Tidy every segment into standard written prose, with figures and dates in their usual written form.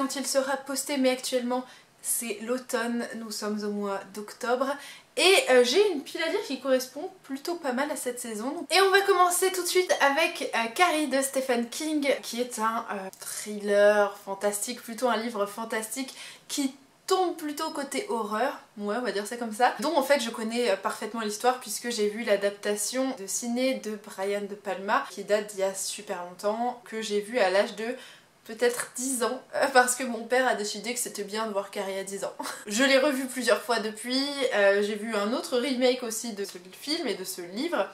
quand il sera posté, mais actuellement c'est l'automne, nous sommes au mois d'octobre. Et j'ai une pile à lire qui correspond plutôt pas mal à cette saison. Et on va commencer tout de suite avec Carrie de Stephen King, qui est un thriller fantastique, plutôt un livre fantastique qui tombe plutôt côté horreur, ouais on va dire ça comme ça, dont en fait je connais parfaitement l'histoire puisque j'ai vu l'adaptation de ciné de Brian De Palma qui date d'il y a super longtemps, que j'ai vu à l'âge de peut-être 10 ans, parce que mon père a décidé que c'était bien de voir Carrie à 10 ans. Je l'ai revu plusieurs fois depuis, j'ai vu un autre remake aussi de ce film et de ce livre,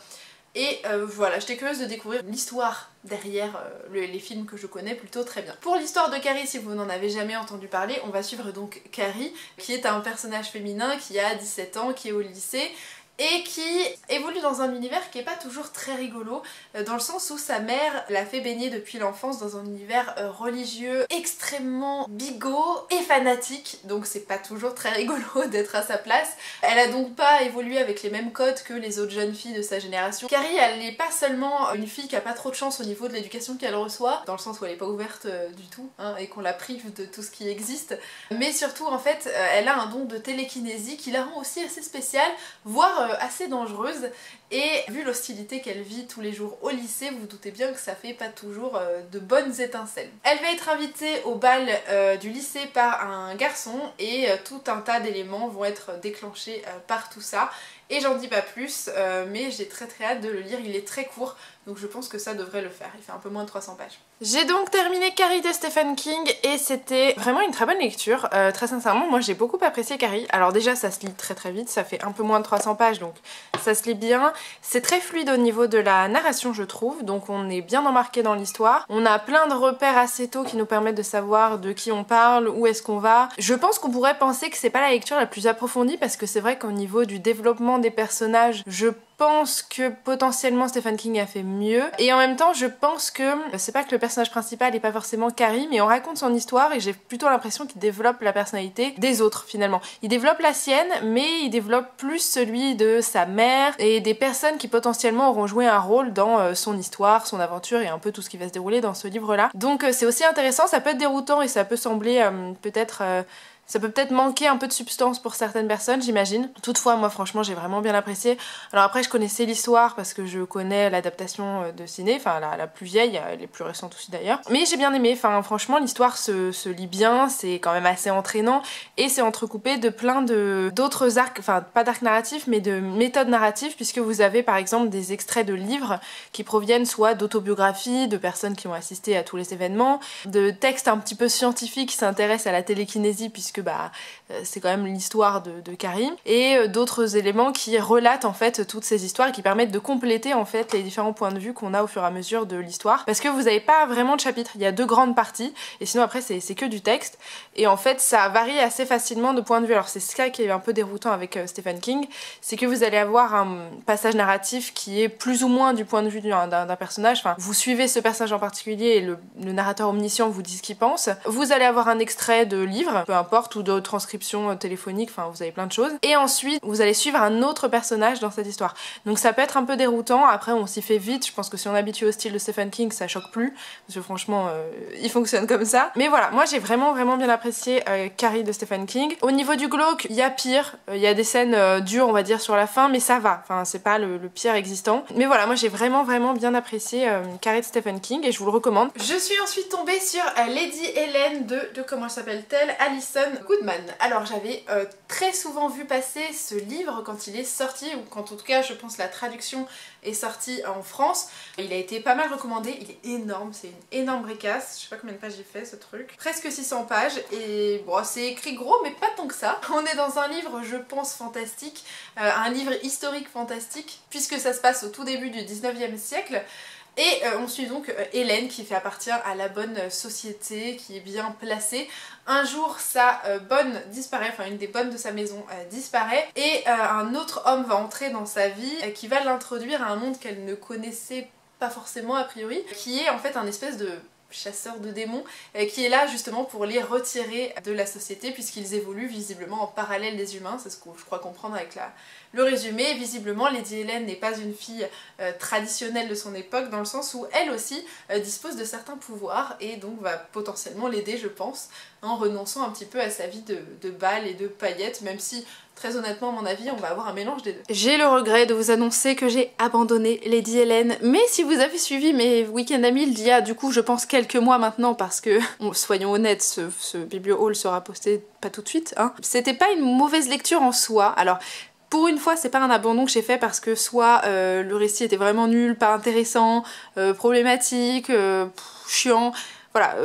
et voilà, j'étais curieuse de découvrir l'histoire derrière les films que je connais plutôt très bien. Pour l'histoire de Carrie, si vous n'en avez jamais entendu parler, on va suivre donc Carrie, qui est un personnage féminin qui a 17 ans, qui est au lycée, et qui évolue dans un univers qui est pas toujours très rigolo, dans le sens où sa mère l'a fait baigner depuis l'enfance dans un univers religieux extrêmement bigot et fanatique, donc c'est pas toujours très rigolo d'être à sa place. Elle a donc pas évolué avec les mêmes codes que les autres jeunes filles de sa génération. Carrie, elle n'est pas seulement une fille qui a pas trop de chance au niveau de l'éducation qu'elle reçoit, dans le sens où elle est pas ouverte du tout, hein, et qu'on la prive de tout ce qui existe, mais surtout en fait elle a un don de télékinésie qui la rend aussi assez spéciale, voire assez dangereuse, et vu l'hostilité qu'elle vit tous les jours au lycée, vous, vous doutez bien que ça fait pas toujours de bonnes étincelles. Elle va être invitée au bal du lycée par un garçon, et tout un tas d'éléments vont être déclenchés par tout ça, et j'en dis pas plus, mais j'ai très hâte de le lire. Il est très court, donc je pense que ça devrait le faire. Il fait un peu moins de 300 pages. J'ai donc terminé Carrie de Stephen King et c'était vraiment une très bonne lecture. Très sincèrement, moi j'ai beaucoup apprécié Carrie. Alors déjà ça se lit très vite, ça fait un peu moins de 300 pages donc ça se lit bien. C'est très fluide au niveau de la narration je trouve, donc on est bien embarqué dans l'histoire. On a plein de repères assez tôt qui nous permettent de savoir de qui on parle, où est-ce qu'on va. Je pense qu'on pourrait penser que c'est pas la lecture la plus approfondie parce que c'est vrai qu'au niveau du développement des personnages, je pense que potentiellement Stephen King a fait mieux, et en même temps je pense que c'est pas que le personnage principal est pas forcément Carrie, mais on raconte son histoire et j'ai plutôt l'impression qu'il développe la personnalité des autres finalement. Il développe la sienne, mais il développe plus celui de sa mère et des personnes qui potentiellement auront joué un rôle dans son histoire, son aventure et un peu tout ce qui va se dérouler dans ce livre là. Donc c'est aussi intéressant, ça peut être déroutant et ça peut sembler ça peut peut-être manquer un peu de substance pour certaines personnes, j'imagine. Toutefois, moi franchement, j'ai vraiment bien apprécié. Alors après, je connaissais l'histoire parce que je connais l'adaptation de ciné, enfin la plus vieille, les plus récentes aussi d'ailleurs. Mais j'ai bien aimé, enfin franchement, l'histoire se lit bien, c'est quand même assez entraînant et c'est entrecoupé de plein d'autres arcs, enfin pas d'arcs narratifs, mais de méthodes narratives, puisque vous avez par exemple des extraits de livres qui proviennent soit d'autobiographies, de personnes qui ont assisté à tous les événements, de textes un petit peu scientifiques qui s'intéressent à la télékinésie, puisque c'est quand même l'histoire de Carrie, et d'autres éléments qui relatent en fait toutes ces histoires et qui permettent de compléter en fait les différents points de vue qu'on a au fur et à mesure de l'histoire, parce que vous n'avez pas vraiment de chapitres, il y a 2 grandes parties et sinon après c'est que du texte, et en fait ça varie assez facilement de point de vue. Alors c'est ça qui est un peu déroutant avec Stephen King, c'est que vous allez avoir un passage narratif qui est plus ou moins du point de vue d'un personnage, enfin vous suivez ce personnage en particulier et le narrateur omniscient vous dit ce qu'il pense, vous allez avoir un extrait de livre, peu importe, ou de transcriptions téléphoniques, enfin vous avez plein de choses, et ensuite vous allez suivre un autre personnage dans cette histoire. Donc ça peut être un peu déroutant, après on s'y fait vite, je pense que si on est habitué au style de Stephen King ça choque plus, parce que franchement il fonctionne comme ça. Mais voilà, moi j'ai vraiment bien apprécié Carrie de Stephen King. Au niveau du glauque, il y a pire, il y a des scènes dures on va dire sur la fin, mais ça va, enfin c'est pas le pire existant. Mais voilà, moi j'ai vraiment bien apprécié Carrie de Stephen King et je vous le recommande. Je suis ensuite tombée sur Lady Helen de comment s'appelle-t-elle, Alison Goodman. Alors j'avais très souvent vu passer ce livre quand il est sorti, ou quand en tout cas je pense la traduction est sortie en France. Il a été pas mal recommandé, il est énorme, c'est une énorme bricasse, je sais pas combien de pages j'ai fait ce truc. Presque 600 pages et bon c'est écrit gros mais pas tant que ça. On est dans un livre je pense fantastique, un livre historique fantastique puisque ça se passe au tout début du 19e siècle. Et on suit donc Hélène qui fait appartient à la bonne société, qui est bien placée. Un jour sa bonne disparaît, enfin une des bonnes de sa maison disparaît, et un autre homme va entrer dans sa vie qui va l'introduire à un monde qu'elle ne connaissait pas forcément a priori, qui est en fait un espèce de chasseur de démons qui est là justement pour les retirer de la société puisqu'ils évoluent visiblement en parallèle des humains, c'est ce que je crois comprendre avec le résumé. Visiblement Lady Hélène n'est pas une fille traditionnelle de son époque dans le sens où elle aussi dispose de certains pouvoirs et donc va potentiellement l'aider je pense en renonçant un petit peu à sa vie de bal et de paillettes, même si très honnêtement à mon avis on va avoir un mélange des deux. J'ai le regret de vous annoncer que j'ai abandonné Lady Helen, mais si vous avez suivi mes week-ends amis il y a du coup je pense quelques mois maintenant, parce que soyons honnêtes, ce biblio-haul sera posté pas tout de suite, hein. C'était pas une mauvaise lecture en soi, alors pour une fois c'est pas un abandon que j'ai fait parce que soit le récit était vraiment nul, pas intéressant, problématique, chiant. Voilà,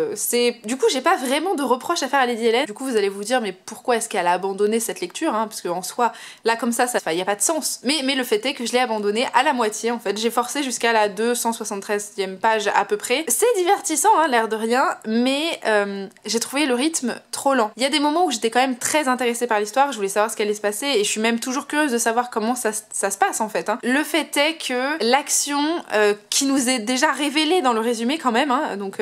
du coup j'ai pas vraiment de reproches à faire à Lady Helen. Du coup vous allez vous dire mais pourquoi est-ce qu'elle a abandonné cette lecture, hein, parce qu'en soi là comme ça y a pas de sens. Mais le fait est que je l'ai abandonnée à la moitié en fait. J'ai forcé jusqu'à la 273e page à peu près. C'est divertissant hein, l'air de rien, mais j'ai trouvé le rythme trop lent. Il y a des moments où j'étais quand même très intéressée par l'histoire, je voulais savoir ce qui allait se passer et je suis même toujours curieuse de savoir comment ça se passe en fait, hein. Le fait est que l'action qui nous est déjà révélée dans le résumé quand même, hein, donc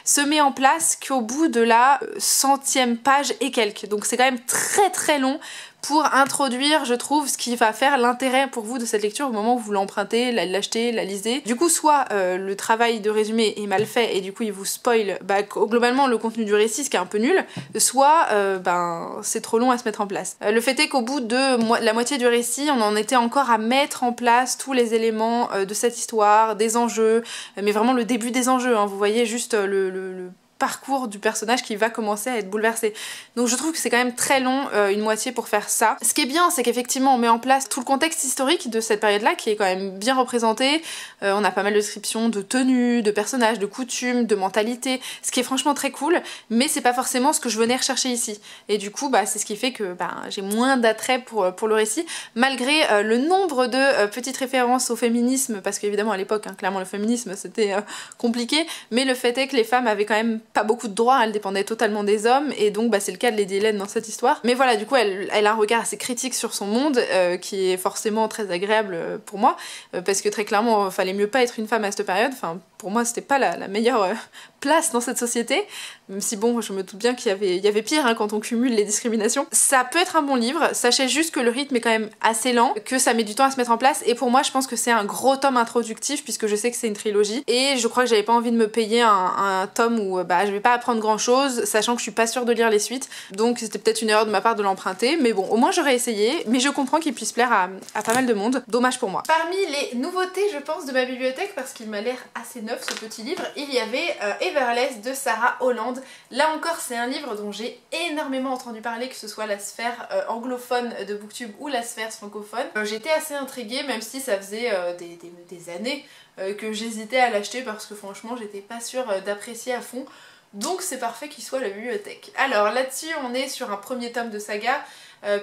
se met en place qu'au bout de la 100e page et quelques. Donc c'est quand même très très long pour introduire, je trouve, ce qui va faire l'intérêt pour vous de cette lecture au moment où vous l'empruntez, l'achetez, la lisez. Du coup, soit le travail de résumé est mal fait et du coup il vous spoil globalement le contenu du récit, ce qui est un peu nul, soit c'est trop long à se mettre en place. Le fait est qu'au bout de la moitié du récit, on en était encore à mettre en place tous les éléments de cette histoire, des enjeux, mais vraiment le début des enjeux, hein. Vous voyez juste le parcours du personnage qui va commencer à être bouleversé. Donc je trouve que c'est quand même très long, une moitié pour faire ça. Ce qui est bien, c'est qu'effectivement on met en place tout le contexte historique de cette période-là qui est quand même bien représenté. On a pas mal de descriptions de tenues, de personnages, de coutumes, de mentalités, ce qui est franchement très cool, mais c'est pas forcément ce que je venais rechercher ici. Et du coup, c'est ce qui fait que j'ai moins d'attrait pour le récit, malgré le nombre de petites références au féminisme, parce qu'évidemment à l'époque, hein, clairement le féminisme c'était compliqué, mais le fait est que les femmes avaient quand même pas beaucoup de droits, elle dépendait totalement des hommes, et donc c'est le cas de Lady Helen dans cette histoire. Mais voilà, du coup elle a un regard assez critique sur son monde, qui est forcément très agréable pour moi, parce que très clairement fallait mieux pas être une femme à cette période, enfin pour moi c'était pas la meilleure place dans cette société, même si bon je me doute bien qu'il y avait pire hein, quand on cumule les discriminations. Ça peut être un bon livre, sachez juste que le rythme est quand même assez lent, que ça met du temps à se mettre en place, et pour moi je pense que c'est un gros tome introductif puisque je sais que c'est une trilogie, et je crois que j'avais pas envie de me payer un tome où je vais pas apprendre grand chose, sachant que je suis pas sûre de lire les suites, donc c'était peut-être une erreur de ma part de l'emprunter, mais bon au moins j'aurais essayé, mais je comprends qu'il puisse plaire à pas mal de monde, dommage pour moi. Parmi les nouveautés je pense de ma bibliothèque, parce qu'il m'a l'air assez neuf ce petit livre, il y avait Everless de Sarah Holland. Là encore c'est un livre dont j'ai énormément entendu parler, que ce soit la sphère anglophone de Booktube ou la sphère francophone. J'étais assez intriguée même si ça faisait des années que j'hésitais à l'acheter parce que franchement j'étais pas sûre d'apprécier à fond. Donc c'est parfait qu'il soit à la bibliothèque. Alors là-dessus on est sur un premier tome de saga,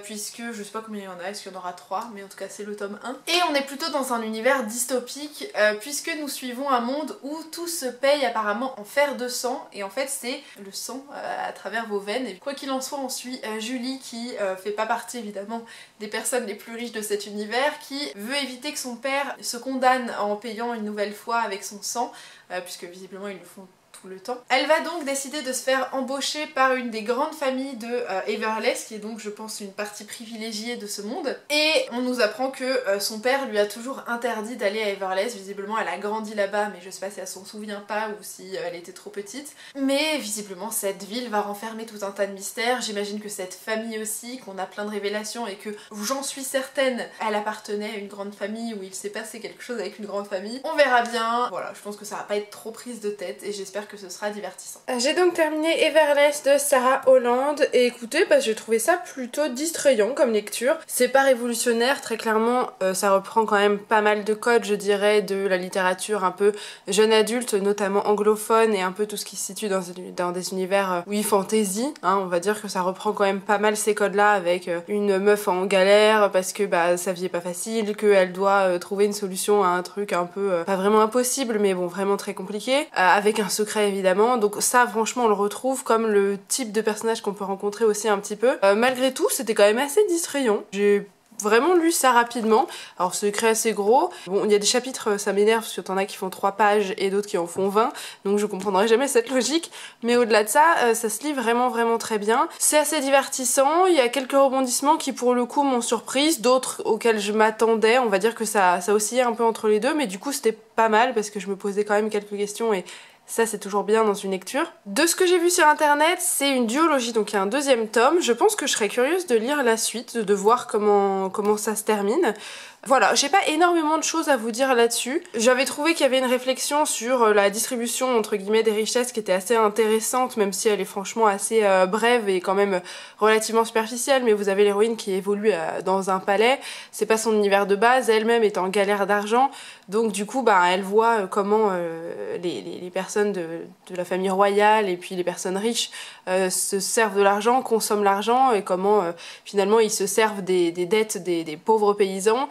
puisque je sais pas combien il y en a, est-ce qu'il y en aura 3, mais en tout cas c'est le tome 1. Et on est plutôt dans un univers dystopique, puisque nous suivons un monde où tout se paye apparemment en fer de sang, et en fait c'est le sang à travers vos veines. Et quoi qu'il en soit, on suit Julie qui fait pas partie évidemment des personnes les plus riches de cet univers, qui veut éviter que son père se condamne en payant une nouvelle fois avec son sang, puisque visiblement ils le font le temps. Elle va donc décider de se faire embaucher par une des grandes familles de Everless, qui est donc je pense une partie privilégiée de ce monde, et on nous apprend que son père lui a toujours interdit d'aller à Everless. Visiblement elle a grandi là-bas, mais je sais pas si elle s'en souvient pas ou si elle était trop petite, mais visiblement cette ville va renfermer tout un tas de mystères. J'imagine que cette famille aussi, qu'on a plein de révélations, et que j'en suis certaine elle appartenait à une grande famille où il s'est passé quelque chose avec une grande famille. On verra bien. Voilà, je pense que ça va pas être trop prise de tête et j'espère que ce sera divertissant. J'ai donc terminé Everless de Sarah Holland, et écoutez, j'ai trouvé ça plutôt distrayant comme lecture. C'est pas révolutionnaire, très clairement, ça reprend quand même pas mal de codes, je dirais, de la littérature un peu jeune adulte, notamment anglophone, et un peu tout ce qui se situe dans des univers, oui, fantasy, hein, on va dire que ça reprend quand même pas mal ces codes-là, avec une meuf en galère parce que sa vie est pas facile, qu'elle doit trouver une solution à un truc un peu, pas vraiment impossible, mais bon, vraiment très compliqué, avec un secret évidemment. Donc ça franchement on le retrouve comme le type de personnage qu'on peut rencontrer aussi un petit peu. Malgré tout c'était quand même assez distrayant. J'ai vraiment lu ça rapidement. Alors c'est écrit assez gros. Bon, il y a des chapitres, ça m'énerve parce que t'en as qui font 3 pages et d'autres qui en font 20. Donc je comprendrai jamais cette logique. Mais au-delà de ça, ça se lit vraiment très bien. C'est assez divertissant. Il y a quelques rebondissements qui pour le coup m'ont surprise. D'autres auxquels je m'attendais. On va dire que ça oscillait un peu entre les deux. Mais du coup c'était pas mal parce que je me posais quand même quelques questions et Ça c'est toujours bien dans une lecture. De ce que j'ai vu sur internet, c'est une duologie, donc il y a un deuxième tome. Je pense que je serais curieuse de lire la suite, de voir comment ça se termine. Voilà, j'ai pas énormément de choses à vous dire là-dessus. J'avais trouvé qu'il y avait une réflexion sur la distribution entre guillemets des richesses qui était assez intéressante, même si elle est franchement assez brève et quand même relativement superficielle. Mais vous avez l'héroïne qui évolue dans un palais, c'est pas son univers de base, elle-même est en galère d'argent, donc du coup bah, elle voit comment les personnes de la famille royale et puis les personnes riches se servent de l'argent, consomment l'argent et comment finalement ils se servent des dettes des pauvres paysans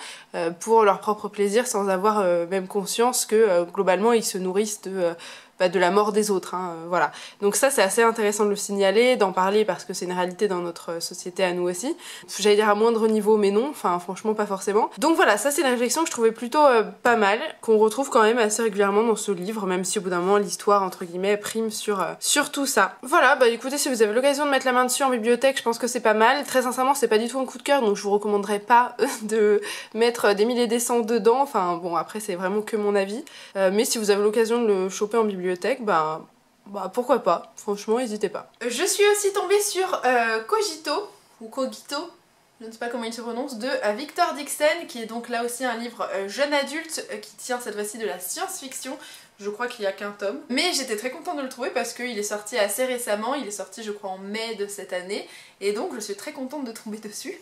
pour leur propre plaisir sans avoir même conscience que globalement ils se nourrissent de la mort des autres, hein, voilà. Donc ça c'est assez intéressant de le signaler, d'en parler parce que c'est une réalité dans notre société à nous aussi. J'allais dire à moindre niveau mais non, enfin franchement pas forcément. Donc voilà, ça c'est une réflexion que je trouvais plutôt pas mal, qu'on retrouve quand même assez régulièrement dans ce livre, même si au bout d'un moment l'histoire entre guillemets prime sur tout ça. Voilà, bah écoutez, si vous avez l'occasion de mettre la main dessus en bibliothèque, je pense que c'est pas mal. Très sincèrement c'est pas du tout un coup de cœur, donc je vous recommanderais pas de mettre des milliers des cents dedans, enfin bon après c'est vraiment que mon avis. Mais si vous avez l'occasion de le choper en bibliothèque, bah pourquoi pas, franchement n'hésitez pas. Je suis aussi tombée sur Cogito, ou Cogito, je ne sais pas comment il se prononce, de Victor Dixon, qui est donc là aussi un livre jeune adulte qui tient cette fois-ci de la science-fiction. Je crois qu'il n'y a qu'un tome. Mais j'étais très contente de le trouver parce qu'il est sorti assez récemment, il est sorti je crois en mai de cette année, et donc je suis très contente de tomber dessus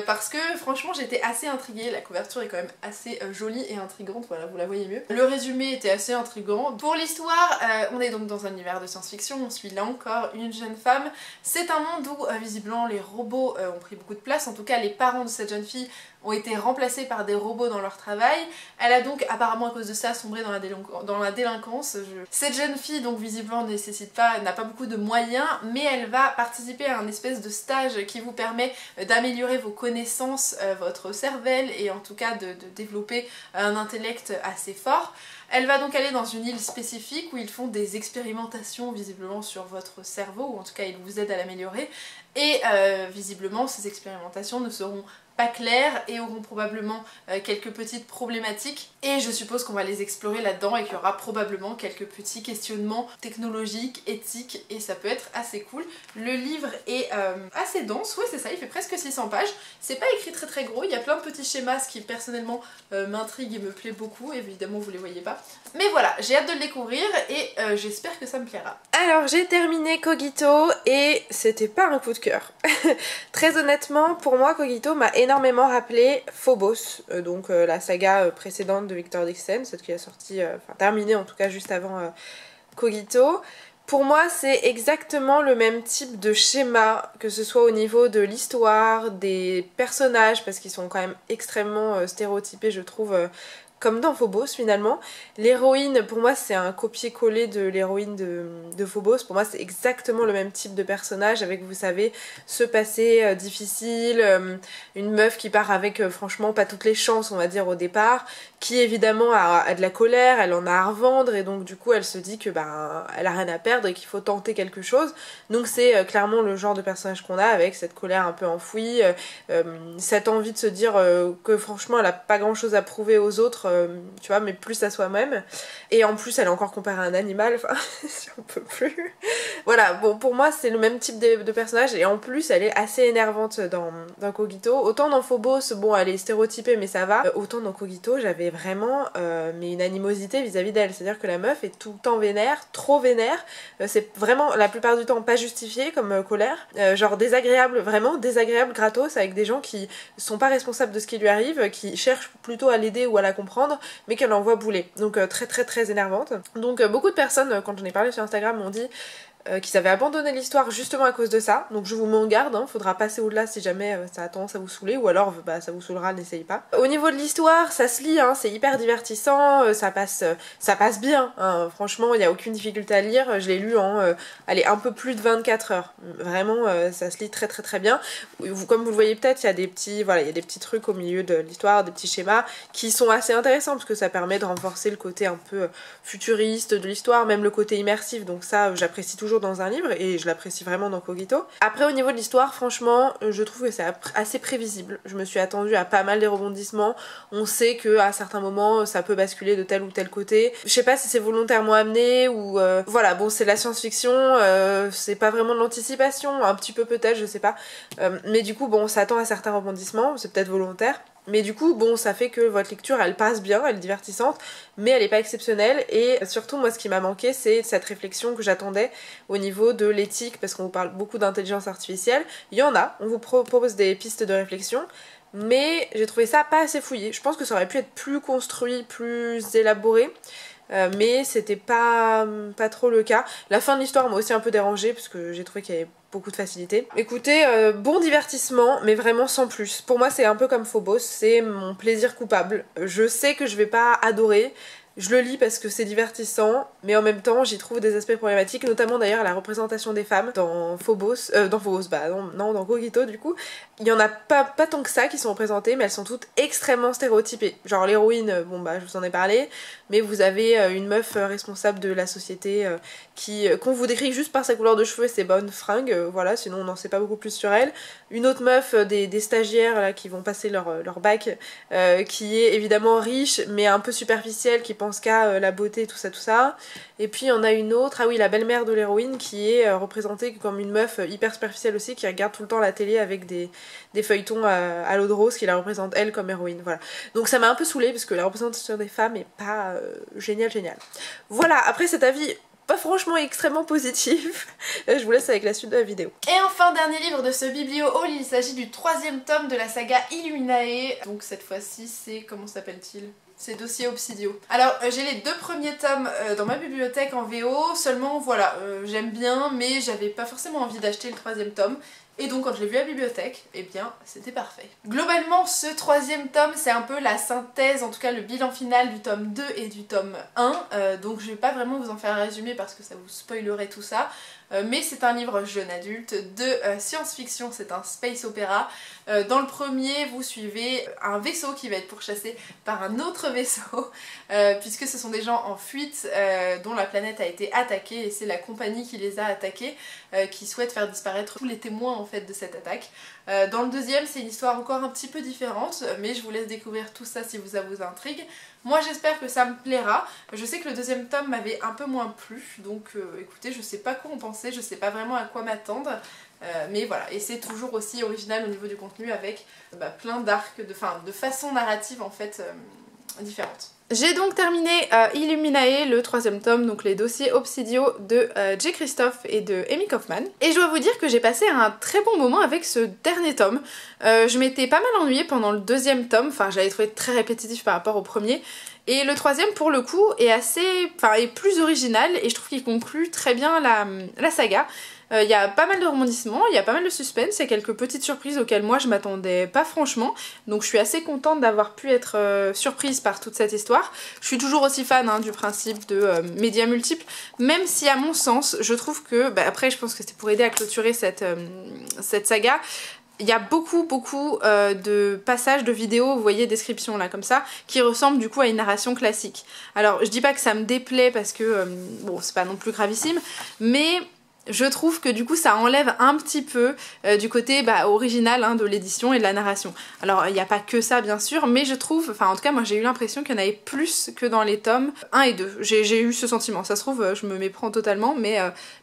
parce que franchement j'étais assez intriguée, la couverture est quand même assez jolie et intrigante, voilà vous la voyez mieux. Le résumé était assez intrigant. Pour l'histoire, on est donc dans un univers de science-fiction, on suit là encore une jeune femme. C'est un monde où visiblement les robots ont pris beaucoup de place, en tout cas les parents de cette jeune fille ont été remplacés par des robots dans leur travail. Elle a donc apparemment à cause de ça sombré dans la délinquance. Cette jeune fille donc visiblement n'a pas beaucoup de moyens, mais elle va participer à un espèce de stage qui vous permet d'améliorer vos connaissances, votre cervelle et en tout cas de développer un intellect assez fort. Elle va donc aller dans une île spécifique où ils font des expérimentations visiblement sur votre cerveau, ou en tout cas ils vous aident à l'améliorer, et visiblement ces expérimentations ne seront pas claires et auront probablement quelques petites problématiques, et je suppose qu'on va les explorer là-dedans et qu'il y aura probablement quelques petits questionnements technologiques, éthiques, et ça peut être assez cool. Le livre est assez dense, ouais c'est ça, il fait presque 600 pages, c'est pas écrit très gros, il y a plein de petits schémas, ce qui personnellement m'intrigue et me plaît beaucoup, évidemment vous les voyez pas. Mais voilà, j'ai hâte de le découvrir et j'espère que ça me plaira. Alors j'ai terminé Cogito et c'était pas un coup de cœur. Très honnêtement, pour moi Cogito m'a énormément rappelé Phobos, donc la saga précédente de Victor Dixon, celle qui a sorti, enfin terminée en tout cas juste avant Cogito. Pour moi c'est exactement le même type de schéma, que ce soit au niveau de l'histoire, des personnages, parce qu'ils sont quand même extrêmement stéréotypés je trouve, comme dans Phobos finalement. L'héroïne pour moi c'est un copier-coller de l'héroïne de Phobos. Pour moi c'est exactement le même type de personnage, avec vous savez ce passé difficile, une meuf qui part avec franchement pas toutes les chances on va dire au départ, qui évidemment a de la colère, elle en a à revendre, et donc du coup elle se dit que elle a rien à perdre et qu'il faut tenter quelque chose. Donc c'est clairement le genre de personnage qu'on a, avec cette colère un peu enfouie, cette envie de se dire que franchement elle a pas grand chose à prouver aux autres, tu vois, mais plus à soi-même. Et en plus elle est encore comparée à un animal, enfin j'en peux plus. Voilà, bon pour moi c'est le même type de personnage, et en plus elle est assez énervante dans Cogito. Autant dans Phobos, bon elle est stéréotypée mais ça va, autant dans Cogito j'avais vraiment mais une animosité vis-à-vis d'elle, c'est-à-dire que la meuf est tout le temps vénère, trop vénère, c'est vraiment la plupart du temps pas justifié comme colère, genre désagréable, vraiment désagréable gratos, avec des gens qui sont pas responsables de ce qui lui arrive, qui cherchent plutôt à l'aider ou à la comprendre, mais qu'elle envoie bouler, donc très énervante. Donc beaucoup de personnes, quand j'en ai parlé sur Instagram, m'ont dit qu'ils avaient abandonné l'histoire justement à cause de ça, donc je vous mets en garde, hein, faudra passer au-delà si jamais ça a tendance à vous saouler, ou alors ça vous saoulera, n'essayez pas. Au niveau de l'histoire, ça se lit, hein, c'est hyper divertissant, ça passe bien, hein, franchement il n'y a aucune difficulté à lire, je l'ai lu en allez, un peu plus de 24 heures, vraiment ça se lit très bien. Comme vous le voyez peut-être, il y a des petits, voilà, il y a des petits trucs au milieu de l'histoire, des petits schémas qui sont assez intéressants parce que ça permet de renforcer le côté un peu futuriste de l'histoire, même le côté immersif, donc ça j'apprécie toujours toujours dans un livre et je l'apprécie vraiment dans Kogito. Après au niveau de l'histoire, franchement, je trouve que c'est assez prévisible. Je me suis attendue à pas mal des rebondissements. On sait qu'à certains moments ça peut basculer de tel ou tel côté. Je sais pas si c'est volontairement amené ou voilà, bon c'est de la science-fiction, c'est pas vraiment de l'anticipation, un petit peu peut-être, je sais pas. Mais du coup bon, on s'attend à certains rebondissements, c'est peut-être volontaire. Mais du coup, bon, ça fait que votre lecture, elle passe bien, elle est divertissante, mais elle est pas exceptionnelle. Et surtout, moi, ce qui m'a manqué, c'est cette réflexion que j'attendais au niveau de l'éthique, parce qu'on vous parle beaucoup d'intelligence artificielle. Il y en a, on vous propose des pistes de réflexion, mais j'ai trouvé ça pas assez fouillé. Je pense que ça aurait pu être plus construit, plus élaboré. Mais c'était pas trop le cas. La fin de l'histoire m'a aussi un peu dérangée parce que j'ai trouvé qu'il y avait beaucoup de facilité. Écoutez, bon divertissement, mais vraiment sans plus. Pour moi c'est un peu comme Phobos, c'est mon plaisir coupable. Je sais que je vais pas adorer. Je le lis parce que c'est divertissant, mais en même temps j'y trouve des aspects problématiques, notamment d'ailleurs la représentation des femmes dans Phobos, dans Kogito du coup. Il y en a pas tant que ça qui sont représentées, mais elles sont toutes extrêmement stéréotypées. Genre l'héroïne, bon bah je vous en ai parlé, mais vous avez une meuf responsable de la société qu'on vous décrit juste par sa couleur de cheveux et ses bonnes fringues, voilà, sinon on n'en sait pas beaucoup plus sur elle. Une autre meuf, des stagiaires là, qui vont passer leur bac, qui est évidemment riche, mais un peu superficielle, qui pense qu'à la beauté, tout ça. Et puis il y en a une autre, ah oui, la belle-mère de l'héroïne, qui est représentée comme une meuf hyper superficielle aussi, qui regarde tout le temps la télé avec des feuilletons à l'eau de rose qui la représentent elle comme héroïne, voilà. Donc ça m'a un peu saoulée parce que la représentation des femmes est pas génial. Voilà, après cet avis pas franchement extrêmement positif, je vous laisse avec la suite de la vidéo. Et enfin, dernier livre de ce biblio-haul, il s'agit du 3e tome de la saga Illuminae. Donc cette fois-ci c'est, comment s'appelle-t-il ? C'est Dossier Obsidio. Alors j'ai les 2 premiers tomes dans ma bibliothèque en VO, seulement voilà, j'aime bien mais j'avais pas forcément envie d'acheter le 3e tome. Et donc quand je l'ai vu à la bibliothèque, eh bien c'était parfait. Globalement ce 3e tome c'est un peu la synthèse, en tout cas le bilan final du tome 2 et du tome 1. Donc je vais pas vraiment vous en faire un résumé parce que ça vous spoilerait tout ça. Mais c'est un livre jeune adulte de science-fiction, c'est un space opéra. Dans le premier, vous suivez un vaisseau qui va être pourchassé par un autre vaisseau, puisque ce sont des gens en fuite dont la planète a été attaquée et c'est la compagnie qui les a attaqués, qui souhaite faire disparaître tous les témoins en fait de cette attaque. Dans le deuxième, c'est une histoire encore un petit peu différente, mais je vous laisse découvrir tout ça si ça vous intrigue. Moi j'espère que ça me plaira. Je sais que le 2e tome m'avait un peu moins plu, donc écoutez, je sais pas quoi en penser, je sais pas vraiment à quoi m'attendre. Mais voilà, et c'est toujours aussi original au niveau du contenu avec plein d'arcs, de façons narratives en fait différentes. J'ai donc terminé Illuminae, le 3e tome, donc les dossiers Obsidio de J. Christophe et de Amy Kaufman. Et je dois vous dire que j'ai passé un très bon moment avec ce dernier tome. Je m'étais pas mal ennuyée pendant le 2e tome, enfin j'avais trouvé très répétitif par rapport au premier. Et le 3e pour le coup est est plus original et je trouve qu'il conclut très bien la saga. Il y a pas mal de rebondissements, il y a pas mal de suspense, il y a quelques petites surprises auxquelles moi je m'attendais pas franchement, donc je suis assez contente d'avoir pu être surprise par toute cette histoire. Je suis toujours aussi fan du principe de médias multiples, même si à mon sens je trouve que, après je pense que c'était pour aider à clôturer cette saga, il y a beaucoup de passages de vidéos, vous voyez, descriptions là comme ça, qui ressemblent du coup à une narration classique. Alors je dis pas que ça me déplaît parce que, bon c'est pas non plus gravissime, mais je trouve que du coup ça enlève un petit peu du côté original de l'édition et de la narration. Alors il n'y a pas que ça bien sûr, mais je trouve, en tout cas moi j'ai eu l'impression qu'il y en avait plus que dans les tomes 1 et 2. J'ai eu ce sentiment, ça se trouve je me méprends totalement, mais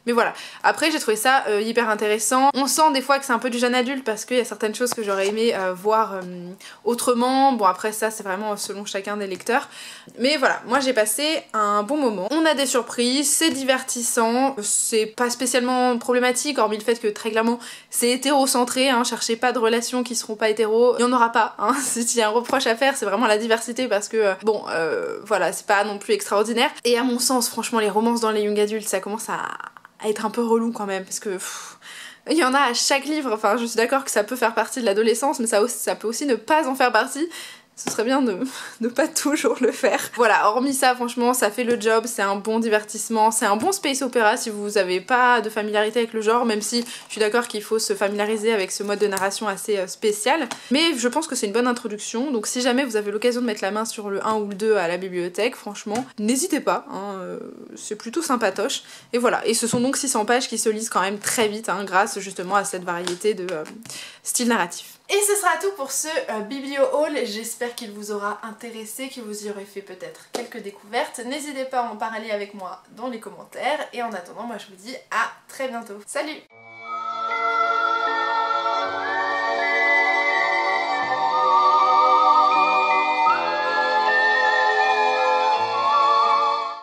voilà. Après j'ai trouvé ça hyper intéressant. On sent des fois que c'est un peu du jeune adulte parce qu'il y a certaines choses que j'aurais aimé voir autrement. Bon après ça c'est vraiment selon chacun des lecteurs. Mais voilà, moi j'ai passé un bon moment. On a des surprises, c'est divertissant, c'est pas spécialement problématique, hormis le fait que très clairement c'est hétérocentré, cherchez pas de relations qui seront pas hétéro, il y en aura pas, s'il y a un reproche à faire c'est vraiment la diversité parce que voilà, c'est pas non plus extraordinaire. Et à mon sens franchement les romances dans les young adultes ça commence à être un peu relou quand même parce que il y en a à chaque livre, je suis d'accord que ça peut faire partie de l'adolescence mais ça peut aussi ne pas en faire partie. ce serait bien de ne pas toujours le faire. Voilà, hormis ça, franchement, ça fait le job, c'est un bon divertissement, c'est un bon space opéra si vous n'avez pas de familiarité avec le genre, même si je suis d'accord qu'il faut se familiariser avec ce mode de narration assez spécial. Mais je pense que c'est une bonne introduction, donc si jamais vous avez l'occasion de mettre la main sur le 1 ou le 2 à la bibliothèque, franchement, n'hésitez pas, hein, c'est plutôt sympatoche. Et voilà, et ce sont donc 600 pages qui se lisent quand même très vite, hein, grâce justement à cette variété de style narratif. Et ce sera tout pour ce biblio haul, j'espère qu'il vous aura intéressé, qu'il vous y aurait fait peut-être quelques découvertes. N'hésitez pas à en parler avec moi dans les commentaires, et en attendant, moi je vous dis à très bientôt. Salut!